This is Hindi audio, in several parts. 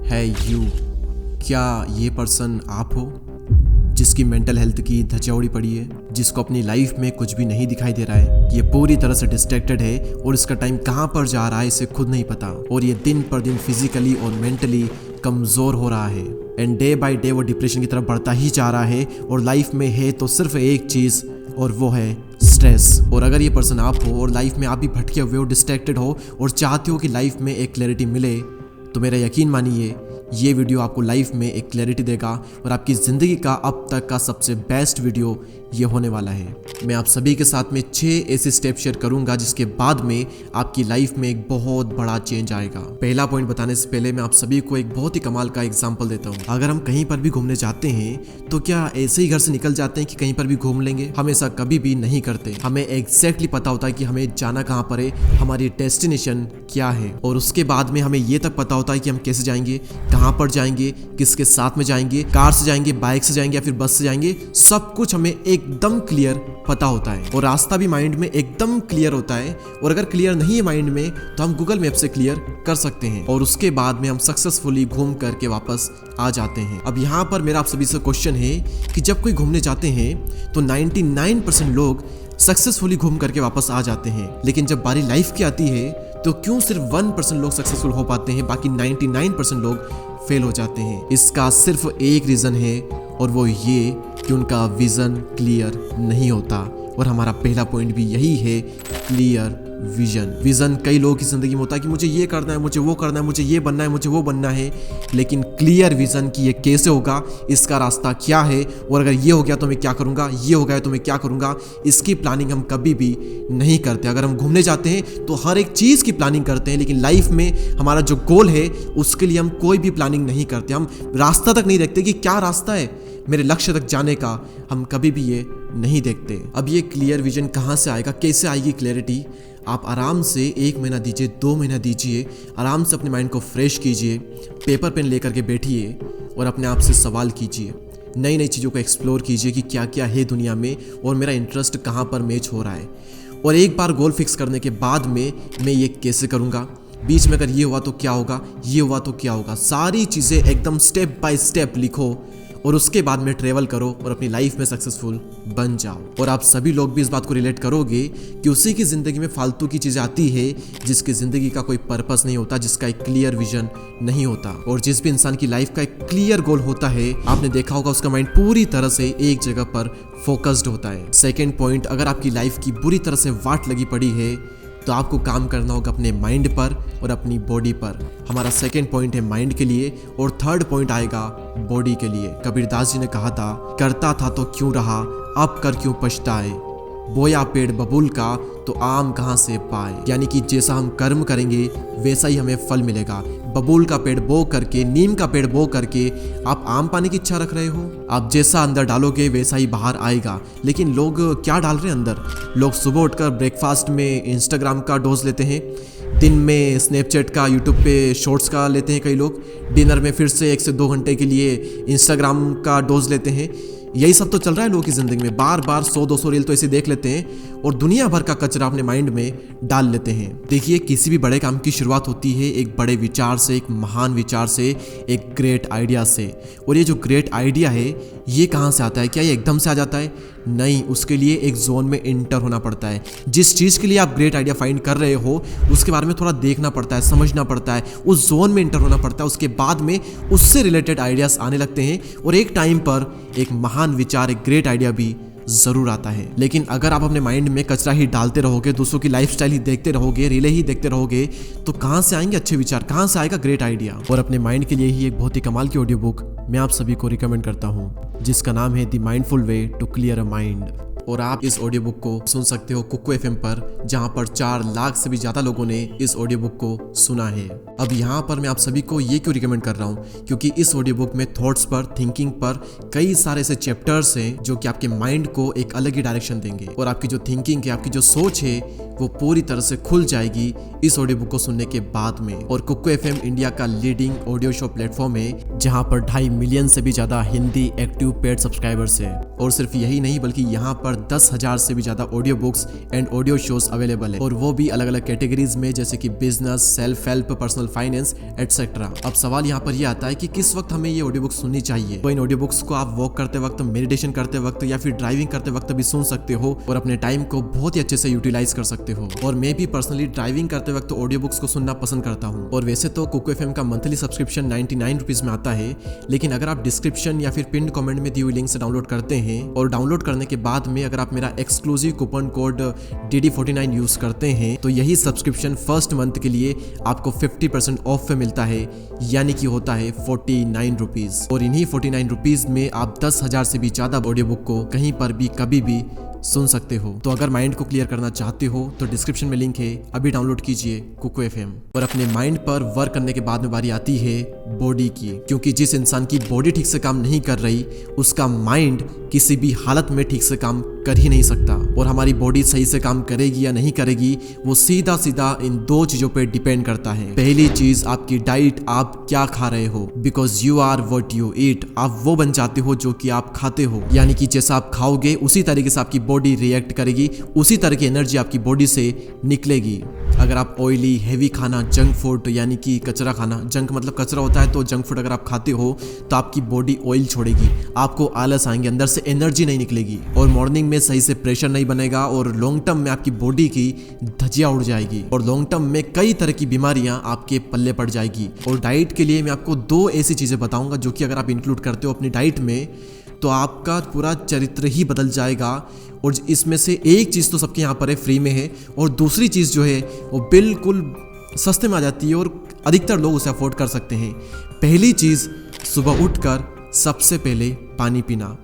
है यू। क्या ये पर्सन आप हो जिसकी मेंटल हेल्थ की धचौड़ी पड़ी है, जिसको अपनी लाइफ में कुछ भी नहीं दिखाई दे रहा है, ये पूरी तरह से डिस्ट्रैक्टेड है और इसका टाइम कहाँ पर जा रहा है इसे खुद नहीं पता, और ये दिन पर दिन फिजिकली और मेंटली कमजोर हो रहा है एंड डे बाय डे वो डिप्रेशन की तरफ बढ़ता ही जा रहा है और लाइफ में है तो सिर्फ एक चीज और वो है स्ट्रेस। और अगर ये पर्सन आप हो और लाइफ में आप भी भटके हुए हो, डिस्ट्रैक्टेड हो और चाहते हो कि लाइफ में एक क्लैरिटी मिले, तो मेरा यकीन मानिए ये वीडियो आपको लाइफ में एक क्लैरिटी देगा और आपकी ज़िंदगी का अब तक का सबसे बेस्ट वीडियो ये होने वाला है। मैं आप सभी के साथ में 6 ऐसे स्टेप शेयर करूंगा जिसके बाद में आपकी लाइफ में एक बहुत बड़ा चेंज आएगा। पहला पॉइंट बताने से पहले मैं आप सभी को एक बहुत ही कमाल का एग्जांपल देता हूँ। अगर हम कहीं पर भी घूमने जाते हैं तो क्या ऐसे ही घर से निकल जाते हैं कि कहीं पर भी घूम लेंगे? हम ऐसा कभी भी नहीं करते। हमें एग्जैक्टली पता होता है कि हमें जाना कहाँ पर है, हमारी डेस्टिनेशन क्या है, और उसके बाद में हमें ये तक पता होता है कि हम कैसे जाएंगे, कहाँ पर जाएंगे, किसके साथ में जाएंगे, कार से जाएंगे, बाइक से जाएंगे या फिर बस से जाएंगे। सब कुछ हमें एकदम क्लियर पता होता है और रास्ता भी माइंड में एकदम क्लियर होता है। और अगर क्लियर नहीं है माइंड में तो हम गूगल मैप से क्लियर कर सकते हैं और उसके बाद में हम सक्सेसफुली घूम करके वापस आ जाते हैं। अब यहाँ पर मेरा आप सभी से क्वेश्चन है कि जब कोई घूमने जाते हैं तो 99% लोग सक्सेसफुली घूम करके वापस आ जाते हैं, लेकिन जब बारी लाइफ की आती है तो क्यों सिर्फ 1% लोग सक्सेसफुल हो पाते हैं, बाकी 99% लोग फेल हो जाते हैं? इसका सिर्फ एक रीजन है और वो ये कि उनका विजन क्लियर नहीं होता। और हमारा पहला पॉइंट भी यही है, क्लियर विजन। विजन कई लोगों की जिंदगी में होता है कि मुझे ये करना है, मुझे वो करना है, मुझे ये बनना है, मुझे वो बनना है, लेकिन क्लियर विजन की ये कैसे होगा, इसका रास्ता क्या है, और अगर ये हो गया तो मैं क्या करूंगा, ये हो गया तो मैं क्या करूंगा, इसकी प्लानिंग हम कभी भी नहीं करते। अगर हम घूमने जाते हैं तो हर एक चीज़ की प्लानिंग करते हैं, लेकिन लाइफ में हमारा जो गोल है उसके लिए हम कोई भी प्लानिंग नहीं करते। हम रास्ता तक नहीं देखते कि क्या रास्ता है मेरे लक्ष्य तक जाने का, हम कभी भी ये नहीं देखते। अब ये क्लियर विजन कहाँ से आएगा, कैसे आएगी क्लैरिटी? आप आराम से 1 महीना दीजिए, 2 महीना दीजिए, आराम से अपने माइंड को फ्रेश कीजिए, पेपर पेन लेकर के बैठिए और अपने आप से सवाल कीजिए, नई नई चीज़ों को एक्सप्लोर कीजिए कि क्या क्या है दुनिया में और मेरा इंटरेस्ट कहाँ पर मैच हो रहा है। और एक बार गोल फिक्स करने के बाद में मैं ये कैसे करूँगा, बीच में अगर ये हुआ तो क्या होगा, ये हुआ तो क्या होगा, सारी चीज़ें एकदम स्टेप बाय स्टेप लिखो और उसके बाद में ट्रेवल करो और अपनी लाइफ में सक्सेसफुल बन जाओ। और आप सभी लोग भी इस बात को रिलेट करोगे कि उसी की ज़िंदगी में फालतू की चीज़ें आती है जिसकी ज़िंदगी का कोई पर्पस नहीं होता, जिसका एक क्लियर विजन नहीं होता। और जिस भी इंसान की लाइफ का एक क्लियर गोल होता है, आपने देखा होगा उसका माइंड पूरी तरह से एक जगह पर फोकस्ड होता है। सेकेंड पॉइंट, अगर आपकी लाइफ की बुरी तरह से वाट लगी पड़ी है तो आपको काम करना होगा अपने माइंड पर और अपनी बॉडी पर। हमारा सेकंड पॉइंट है माइंड के लिए और थर्ड पॉइंट आएगा बॉडी के लिए। कबीरदास जी ने कहा था, करता था तो क्यों रहा, अब कर क्यों पछताए, बोया पेड़ बबूल का तो आम कहाँ से पाए। यानी कि जैसा हम कर्म करेंगे वैसा ही हमें फल मिलेगा। बबूल का पेड़ बो करके, नीम का पेड़ बो करके आप आम पाने की इच्छा रख रहे हो, आप जैसा अंदर डालोगे वैसा ही बाहर आएगा। लेकिन लोग क्या डाल रहे हैं अंदर? लोग सुबह उठकर ब्रेकफास्ट में इंस्टाग्राम का डोज लेते हैं, दिन में स्नैपचैट का, यूट्यूब पे शॉर्ट्स का लेते हैं कई लोग, डिनर में फिर से 1 से 2 घंटे के लिए इंस्टाग्राम का डोज लेते हैं। यही सब तो चल रहा है लोगों की जिंदगी में। बार बार 100-200 रील तो ऐसे देख लेते हैं और दुनिया भर का कचरा अपने माइंड में डाल लेते हैं। देखिए, किसी भी बड़े काम की शुरुआत होती है एक बड़े विचार से, एक महान विचार से, एक ग्रेट आइडिया से। और ये जो ग्रेट आइडिया है ये कहाँ से आता है? क्या ये एकदम से आ जाता है? नहीं, उसके लिए एक जोन में इंटर होना पड़ता है। जिस चीज़ के लिए आप ग्रेट आइडिया फाइंड कर रहे हो उसके बारे में थोड़ा देखना पड़ता है, समझना पड़ता है, उस जोन में इंटर होना पड़ता है। उसके बाद में उससे रिलेटेड आइडियाज आने लगते हैं और एक टाइम पर एक महान विचार, एक ग्रेट आइडिया भी जरूर आता है। लेकिन अगर आप अपने माइंड में कचरा ही डालते रहोगे, दूसरों की लाइफस्टाइल ही देखते रहोगे, रीलें ही देखते रहोगे, तो कहाँ से आएंगे अच्छे विचार, कहाँ से आएगा ग्रेट आइडिया? और अपने माइंड के लिए ही एक बहुत ही कमाल की ऑडियो बुक मैं आप सभी को रिकमेंड करता हूँ जिसका नाम है the mindful way to clear a mind. और आप इस ऑडियो बुक को सुन सकते हो कुकू FM पर, जहां पर 4 लाख से भी ज्यादा लोगों ने इस ऑडियो बुक को सुना है। अब यहाँ पर मैं आप सभी को ये क्यों रिकमेंड कर रहा हूँ, क्योंकि इस ऑडियो बुक में थॉट्स पर, थिंकिंग पर कई सारे ऐसे चैप्टर्स हैं जो कि आपके माइंड को एक अलग ही डायरेक्शन देंगे और आपकी जो थिंकिंग है, आपकी जो सोच है वो पूरी तरह से खुल जाएगी इस ऑडियो बुक को सुनने के बाद में। और कुकू FM इंडिया का लीडिंग ऑडियो शो प्लेटफॉर्म है जहाँ पर 2.5 मिलियन से भी ज्यादा हिंदी एक्टिव पेड सब्सक्राइबर्स है। और सिर्फ यही नहीं बल्कि यहाँ पर 10,000 से भी ज्यादा audio books and audio shows available है, और वो भी अलग अलग कैटेगरीज में, जैसे कि business, self help, personal finance etcetera. अब सवाल यहाँ पर यह आता है कि किस वक्त हमें ये ऑडियो बुक सुननी चाहिए। तो इन ऑडियो बुक्स को आप वॉक करते वक्त, मेडिटेशन करते वक्त या फिर ड्राइविंग करते वक्त भी सुन सकते हो और अपने टाइम को बहुत ही अच्छे से यूटिलाइज कर सकते हो। और मैं भी पर्सनली ड्राइविंग करते वक्त ऑडियो बुक्स को सुनना पसंद करता हूँ। और वैसे तो कुकू एफएम का मंथली सब्सक्रिप्शन 99 रुपीज में आता है, लेकिन अगर आप डिस्क्रिप्शन या फिर पिन कमेंट में दी हुई लिंक से डाउनलोड करते हैं और डाउनलोड करने के बाद में अगर आप मेरा exclusive coupon code DD49 use करते हैं तो यही सब्सक्रिप्शन फर्स्ट मंथ के लिए आपको 50% ऑफ में मिलता है, यानी कि होता है 49 रुपीज। और इन्हीं 49 रुपीज में आप 10,000 से भी ज्यादा ऑडियो बुक को कहीं पर भी कभी भी सुन सकते हो। तो अगर माइंड को क्लियर करना चाहते हो तो डिस्क्रिप्शन में लिंक है, अभी डाउनलोड कीजिए कुकू एफएम। और अपने माइंड पर वर्क करने के बाद में बारी आती है बॉडी की, क्योंकि जिस इंसान की बॉडी ठीक से काम नहीं कर रही उसका माइंड किसी भी हालत में ठीक से काम कर ही नहीं सकता। और हमारी बॉडी सही से काम करेगी या नहीं करेगी वो सीधा सीधा इन दो चीजों पे डिपेंड करता है। पहली चीज आपकी डाइट, आप क्या खा रहे हो, because you are what you eat. आप वो बन जाते हो जो कि आप खाते हो, यानी कि जैसा आप खाओगे उसी तरीके से आपकी बॉडी रिएक्ट करेगी, उसी तरह की एनर्जी आपकी बॉडी से निकलेगी। अगर आप ऑयली हैवी खाना, जंक फूड यानी कि कचरा खाना, जंक मतलब कचरा होता है, तो जंक फूड अगर आप खाते हो तो आपकी बॉडी ऑयल छोड़ेगी, आपको आलस आएंगे, अंदर से एनर्जी नहीं निकलेगी और मॉर्निंग में सही से प्रेशर नहीं बनेगा और लॉन्ग टर्म में आपकी बॉडी की धज्जियां उड़ जाएगी और लॉन्ग टर्म में कई तरह की बीमारियां आपके पल्ले पड़ जाएगी। और डाइट के लिए मैं आपको 2 ऐसी चीजें बताऊंगा जो कि अगर आप इंक्लूड करते हो अपनी डाइट में तो आपका पूरा चरित्र ही बदल जाएगा। और इसमें से एक चीज़ तो सबके यहाँ पर है, फ्री में है, और दूसरी चीज़ जो है वो बिल्कुल सस्ते में आ जाती है और अधिकतर लोग उसे अफोर्ड कर सकते हैं। पहली चीज़, सुबह उठकर सबसे पहले पानी पीना।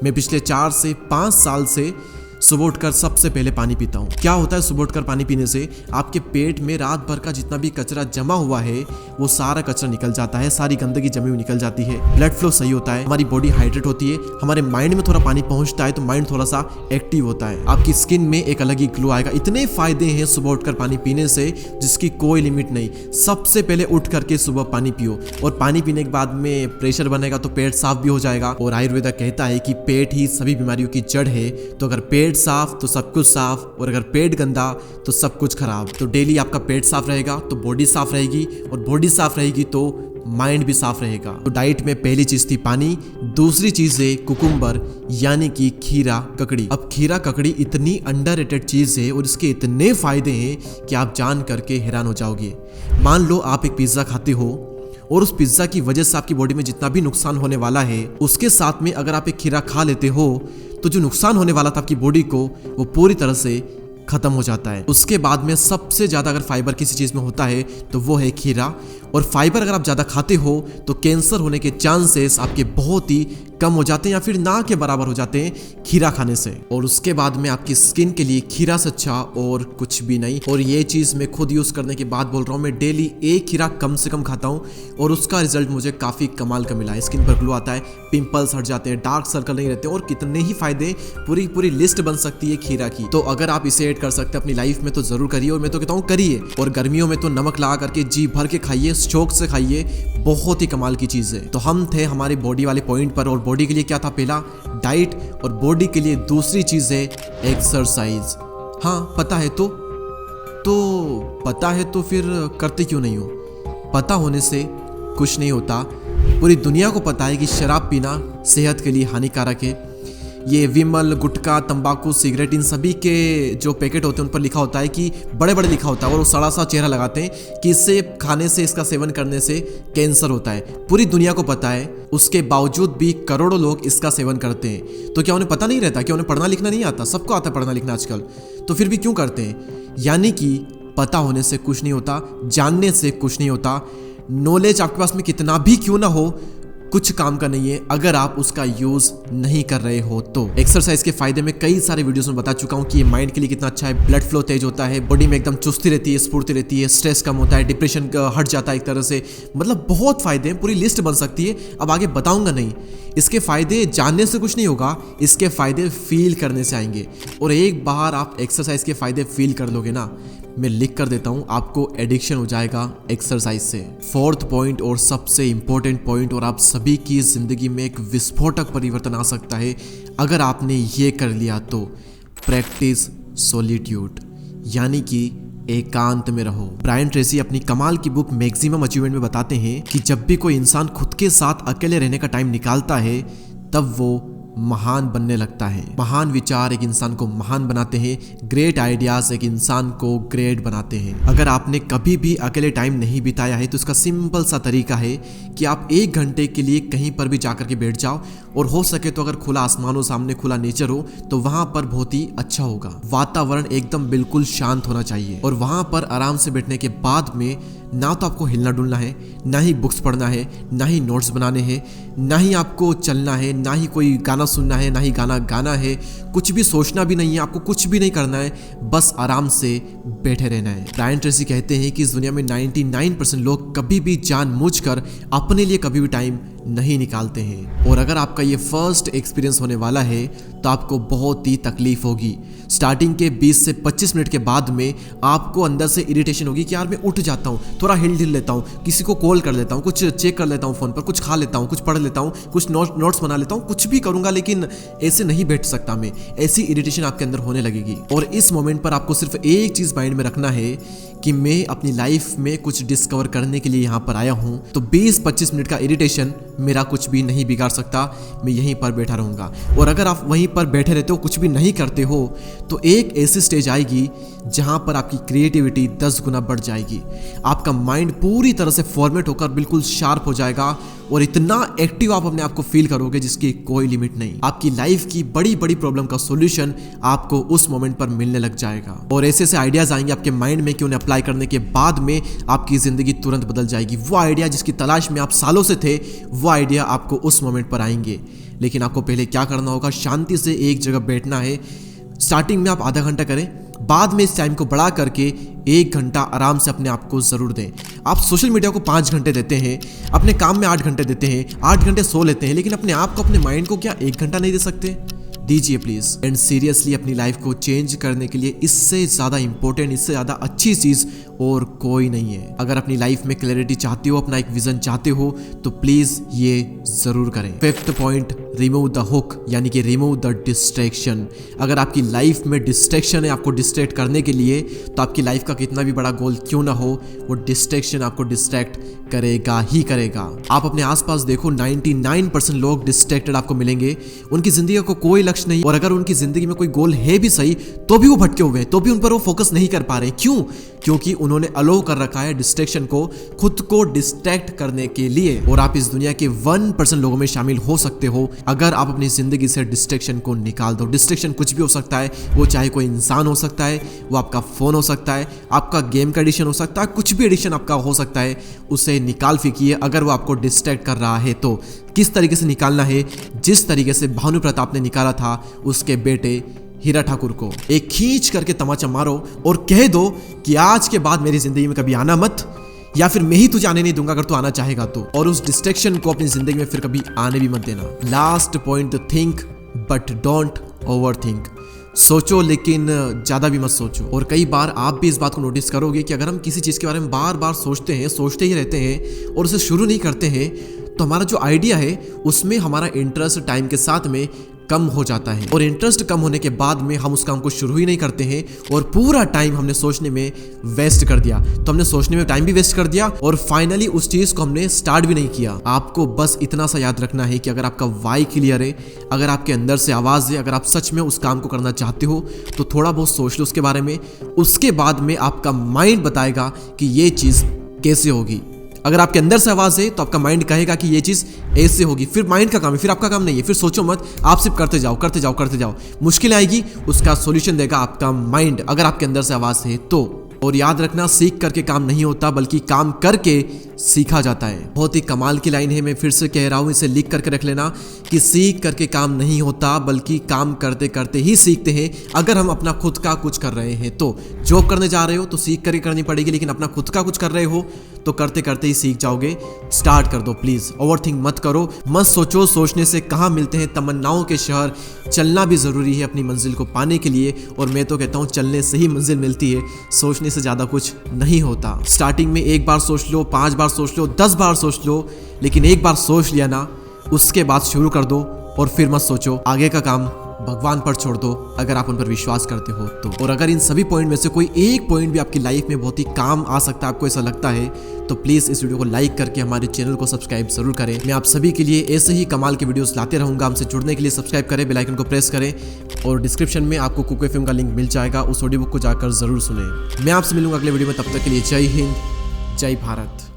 मैं पिछले 4 से 5 साल से सुबह उठकर सबसे पहले पानी पीता हूँ। क्या होता है सुबह उठकर पानी पीने से, आपके पेट में रात भर का जितना भी कचरा जमा हुआ है वो सारा कचरा निकल जाता है, सारी गंदगी जमी हुई निकल जाती है, ब्लड फ्लो सही होता है, हमारी बॉडी हाइड्रेट होती है, हमारे माइंड में थोड़ा पानी पहुंचता है तो माइंड थोड़ा सा एक्टिव होता है, आपकी स्किन में एक अलग ही ग्लो आएगा। इतने फायदे हैं सुबह उठकर पानी पीने से जिसकी कोई लिमिट नहीं। सबसे पहले उठ करके सुबह पानी पियो, और पानी पीने के बाद में प्रेशर बनेगा तो पेट साफ भी हो जाएगा। और आयुर्वेदा कहता है कि पेट ही सभी बीमारियों की जड़ है, तो अगर पेट साफ तो सब कुछ साफ, और अगर पेट गंदा तो सब कुछ खराब। तो डेली आपका पेट साफ रहेगा तो बॉडी साफ रहेगी, और बॉडी साफ रहेगी तो माइंड भी साफ रहेगा। तो डाइट में पहली चीज थी पानी, दूसरी चीज है कुकुम्बर यानी कि खीरा ककड़ी। अब खीरा ककड़ी इतनी अंडररेटेड चीज है और इसके इतने फायदे हैं कि आप जान करके हैरान हो जाओगे। मान लो आप एक पिज्जा खाते हो और उस पिज्जा की वजह से आपकी बॉडी में जितना भी नुकसान होने वाला है उसके साथ में अगर आप एक खीरा खा लेते हो तो जो नुकसान होने वाला था आपकी बॉडी को वो पूरी तरह से खत्म हो जाता है। उसके बाद में सबसे ज्यादा अगर फाइबर किसी चीज में होता है तो वो है खीरा, और फाइबर अगर आप ज्यादा खाते हो तो कैंसर होने के चांसेस आपके बहुत ही कम हो जाते हैं या फिर ना के बराबर हो जाते हैं खीरा खाने से। और उसके बाद में आपकी स्किन के लिए खीरा से अच्छा और कुछ भी नहीं। और ये चीज मैं खुद यूज करने के बाद बोल रहा हूँ, मैं डेली एक खीरा कम से कम खाता हूँ और उसका रिजल्ट मुझे काफी कमाल का मिला है। स्किन पर ग्लो आता है, पिंपल्स हट जाते हैं, डार्क सर्कल नहीं रहते, और कितने ही फायदे, पूरी लिस्ट बन सकती है खीरा की। तो अगर आप इसे ऐड कर सकते हैं अपनी लाइफ में तो जरूर करिए, और मैं तो कहता हूँ करिए। और गर्मियों में तो नमक लगा करके जी भर के खाइए, शौक से खाइए, बहुत ही कमाल की चीज है। तो हम थे हमारे बॉडी वाले पॉइंट पर, और बॉडी के लिए क्या था, पहला डाइट, और बॉडी के लिए दूसरी चीज है एक्सरसाइज। हाँ पता है तो फिर करते क्यों नहीं हो? पता होने से कुछ नहीं होता। पूरी दुनिया को पता है कि शराब पीना सेहत के लिए हानिकारक है। ये विमल, गुटखा, तंबाकू, सिगरेट, इन सभी के जो पैकेट होते हैं उन पर लिखा होता है कि बड़े लिखा होता है, और वो सड़ा सा चेहरा लगाते हैं कि इससे खाने से, इसका सेवन करने से कैंसर होता है। पूरी दुनिया को पता है, उसके बावजूद भी करोड़ों लोग इसका सेवन करते हैं। तो क्या उन्हें पता नहीं रहता? क्या उन्हें पढ़ना लिखना नहीं आता? सबको आता है पढ़ना लिखना आजकल, तो फिर भी क्यों करते हैं? यानी कि पता होने से कुछ नहीं होता, जानने से कुछ नहीं होता। नॉलेज आपके पास में कितना भी क्यों ना हो, कुछ काम का नहीं है अगर आप उसका यूज नहीं कर रहे हो तो। एक्सरसाइज के फायदे में कई सारे वीडियोस में बता चुका हूँ कि ये माइंड के लिए कितना अच्छा है। ब्लड फ्लो तेज होता है, बॉडी में एकदम चुस्ती रहती है, स्फूर्ति रहती है, स्ट्रेस कम होता है, डिप्रेशन हट जाता है एक तरह से। मतलब बहुत फायदे हैं, पूरी लिस्ट बन सकती है, अब आगे बताऊंगा नहीं। इसके फायदे जानने से कुछ नहीं होगा, इसके फायदे फील करने से आएंगे। और एक बार आप एक्सरसाइज के फायदे फील कर लोगे ना, मैं लिख कर देता हूँ, आपको एडिक्शन हो जाएगा एक्सरसाइज से। फोर्थ पॉइंट और सबसे इंपॉर्टेंट पॉइंट, और आप सभी की जिंदगी में एक विस्फोटक परिवर्तन आ सकता है अगर आपने ये कर लिया तो, प्रैक्टिस सॉलिट्यूड, यानी कि एकांत में रहो। ब्रायन ट्रेसी अपनी कमाल की बुक मैक्सिमम अचीवमेंट में बताते हैं कि जब भी कोई इंसान खुद के साथ अकेले रहने का टाइम निकालता है तब वो महान बनने लगता है। महान विचार एक इंसान को महान बनाते हैं, ग्रेट आइडियाज एक इंसान को ग्रेट बनाते हैं। अगर आपने कभी भी अकेले टाइम नहीं बिताया है तो इसका सिंपल सा तरीका है कि आप 1 घंटे के लिए कहीं पर भी जाकर के बैठ जाओ, और हो सके तो अगर खुला आसमान हो, सामने खुला नेचर हो तो वहां पर बहुत ही अच्छा होगा। वातावरण एकदम बिल्कुल शांत होना चाहिए, और वहां पर आराम से बैठने के बाद में ना तो आपको हिलना डुलना है, ना ही बुक्स पढ़ना है, ना ही नोट्स बनाने हैं, ना ही आपको चलना है, ना ही कोई गाना सुनना है, ना ही गाना गाना है, कुछ भी सोचना भी नहीं है, आपको कुछ भी नहीं करना है, बस आराम से बैठे रहना है। ब्रायन ट्रेसी कहते हैं कि इस दुनिया में 99% लोग कभी भी जानबूझकर अपने लिए कभी भी टाइम नहीं निकालते हैं, और अगर आपका ये फर्स्ट एक्सपीरियंस होने वाला है तो आपको बहुत ही तकलीफ होगी। स्टार्टिंग के 20 से 25 मिनट के बाद में आपको अंदर से इरिटेशन होगी कि यार मैं उठ जाता हूँ, थोड़ा हिल लेता हूँ, किसी को कॉल कर लेता हूँ, कुछ चेक कर लेता हूँ फ़ोन पर, कुछ खा लेता हूँ, कुछ पढ़ लेता हूँ, कुछ नोट्स बना लेता हूँ, कुछ भी करूँगा, लेकिन ऐसे नहीं बैठ सकता मैं। ऐसी इरिटेशन आपके अंदर होने लगेगी, और इस मोमेंट पर आपको सिर्फ एक चीज़ माइंड में रखना है कि मैं अपनी लाइफ में कुछ डिस्कवर करने के लिए यहाँ पर आया हूँ, तो 20-25 मिनट का इरिटेशन मेरा कुछ भी नहीं बिगाड़ सकता, मैं यहीं पर बैठा रहूँगा। और अगर आप वहीं पर बैठे रहते हो, कुछ भी नहीं करते हो, तो एक ऐसी स्टेज आएगी जहाँ पर आपकी क्रिएटिविटी 10 गुना बढ़ जाएगी। आपका माइंड पूरी तरह से फॉर्मेट होकर बिल्कुल शार्प हो जाएगा, और इतना एक्टिव आप अपने आप को फील करोगे जिसकी कोई लिमिट नहीं। आपकी लाइफ की बड़ी बड़ी प्रॉब्लम का सॉल्यूशन आपको उस मोमेंट पर मिलने लग जाएगा, और ऐसे ऐसे आइडियाज आएंगे आपके माइंड में कि उन्हें अप्लाई करने के बाद में आपकी जिंदगी तुरंत बदल जाएगी। वो आइडिया जिसकी तलाश में आप सालों से थे, वो आइडिया आपको उस मोमेंट पर आएंगे। लेकिन आपको पहले क्या करना होगा, शांति से एक जगह बैठना है। स्टार्टिंग में आप आधा घंटा करें, बाद में इस टाइम को बढ़ा करके 1 घंटा आराम से अपने आप को जरूर दें। आप सोशल मीडिया को 5 घंटे देते हैं, अपने काम में 8 घंटे देते हैं, 8 घंटे सो लेते हैं, लेकिन अपने आप को, अपने माइंड को क्या 1 घंटा नहीं दे सकते? दीजिए प्लीज। एंड सीरियसली अपनी लाइफ को चेंज करने के लिए इससे ज्यादा इंपॉर्टेंट, इससे ज्यादा अच्छी चीज और कोई नहीं है। अगर अपनी लाइफ में क्लैरिटी चाहते हो, अपना एक विजन चाहते हो, तो प्लीज ये जरूर करें। 5th point, remove the hook, यानी कि रिमूव द डिस्ट्रैक्शन। अगर आपकी लाइफ में डिस्ट्रैक्शन है आपको डिस्ट्रैक्ट करने के लिए, तो आपकी लाइफ का कितना भी बड़ा गोल क्यों ना हो, वो डिस्ट्रैक्शन आपको डिस्ट्रैक्ट करेगा ही करेगा। आप अपने आसपास देखो, 99% लोग डिस्ट्रैक्टेड आपको मिलेंगे, उनकी जिंदगी को कोई लक्ष्य नहीं, और अगर उनकी जिंदगी में कोई गोल है भी सही तो भी वो भटके हुए हैं, तो भी उन पर वो फोकस नहीं कर पा रहे। क्यों? क्योंकि उन्होंने अलो कर रखा है डिस्ट्रैक्शन को, खुद को डिस्ट्रैक्ट करने के लिए। और आप इस दुनिया के 1% लोगों में शामिल हो सकते हो अगर आप अपनी जिंदगी से डिस्ट्रैक्शन को निकाल दो। डिस्ट्रैक्शन कुछ भी हो सकता है, वो चाहे कोई इंसान हो सकता है, वो आपका फोन हो सकता है, आपका गेम का एडिक्शन हो सकता है, कुछ भी एडिक्शन आपका हो सकता है, उसे निकाल फेंकिए। अगर वो आपको डिस्ट्रैक्ट कर रहा है तो किस तरीके से निकालना है? जिस तरीके से भानु प्रताप ने निकाला था उसके बेटे हीरा ठाकुर को। एक खींच करके तमाचा मारो और कह दो कि आज के बाद मेरी जिंदगी में कभी आना मत, या फिर मैं ही तुझे आने नहीं दूंगा अगर तू आना चाहेगा तो। और उस डिस्ट्रैक्शन को अपनी जिंदगी में फिर कभी आने भी मत देना। Last point, think but don't over think. सोचो लेकिन ज्यादा भी मत सोचो। और कई बार आप भी इस बात को नोटिस करोगे कि अगर हम किसी चीज के बारे में बार बार सोचते ही रहते हैं और उसे शुरू नहीं करते हैं, तो हमारा जो आइडिया है उसमें हमारा इंटरेस्ट टाइम के साथ में कम हो जाता है, और इंटरेस्ट कम होने के बाद में हम उस काम को शुरू ही नहीं करते हैं, और पूरा टाइम हमने सोचने में वेस्ट कर दिया। तो हमने सोचने में टाइम भी वेस्ट कर दिया, और फाइनली उस चीज को हमने स्टार्ट भी नहीं किया। आपको बस इतना सा याद रखना है कि अगर आपका वाई क्लियर है, अगर आपके अंदर से आवाज है, अगर आप सच में उस काम को करना चाहते हो, तो थोड़ा बहुत सोच लो उसके बारे में। उसके बाद में आपका माइंड बताएगा कि ये चीज कैसे होगी। अगर आपके अंदर से आवाज है तो आपका माइंड कहेगा कि ये चीज ऐसे होगी। फिर माइंड का काम है, फिर आपका काम नहीं है। फिर सोचो मत, आप सिर्फ करते जाओ करते जाओ करते जाओ। मुश्किल आएगी, उसका सॉल्यूशन देगा आपका माइंड, अगर आपके अंदर से आवाज है तो। और याद रखना, सीख करके काम नहीं होता, बल्कि काम करके सीखा जाता है। बहुत ही कमाल की लाइन है, मैं फिर से कह रहा हूँ, इसे लिख करके रख लेना कि सीख करके काम नहीं होता बल्कि काम करते करते ही सीखते हैं। अगर हम अपना खुद का कुछ कर रहे हैं तो जॉब करने जा रहे हो तो सीख करके करनी पड़ेगी, लेकिन अपना खुद का कुछ कर रहे हो तो करते करते ही सीख जाओगे। स्टार्ट कर दो प्लीज, ओवरथिंक मत करो, मत सोचो सोचने से कहाँ मिलते हैं तमन्नाओं के शहर। चलना भी जरूरी है अपनी मंजिल को पाने के लिए, और मैं तो कहता हूँ चलने से ही मंजिल मिलती है, सोचने से ज्यादा कुछ नहीं होता। स्टार्टिंग में 1 बार सोच लो, 5 बार सोच लो, 10 बार सोच लो, लेकिन एक बार सोच लिया ना, उसके बाद शुरू कर दो और फिर मत सोचो। आगे का काम भगवान पर छोड़ दो अगर आप उन पर विश्वास करते हो तो। और अगर इन सभी पॉइंट में से कोई एक पॉइंट भी आपकी लाइफ में बहुत ही काम आ सकता है, आपको ऐसा लगता है, तो प्लीज इस वीडियो को लाइक करके हमारे चैनल को सब्सक्राइब जरूर करें। मैं आप सभी के लिए ऐसे ही कमाल के वीडियोस लाते रहूंगा। हमसे जुड़ने के लिए सब्सक्राइब करें, बेल आइकन को प्रेस करें, और डिस्क्रिप्शन में आपको कुको एफएम का लिंक मिल जाएगा, उस ऑडियो बुक को जाकर जरूर सुने। मैं आपसे मिलूंगा अगले वीडियो में, तब तक के लिए जय हिंद, जय भारत।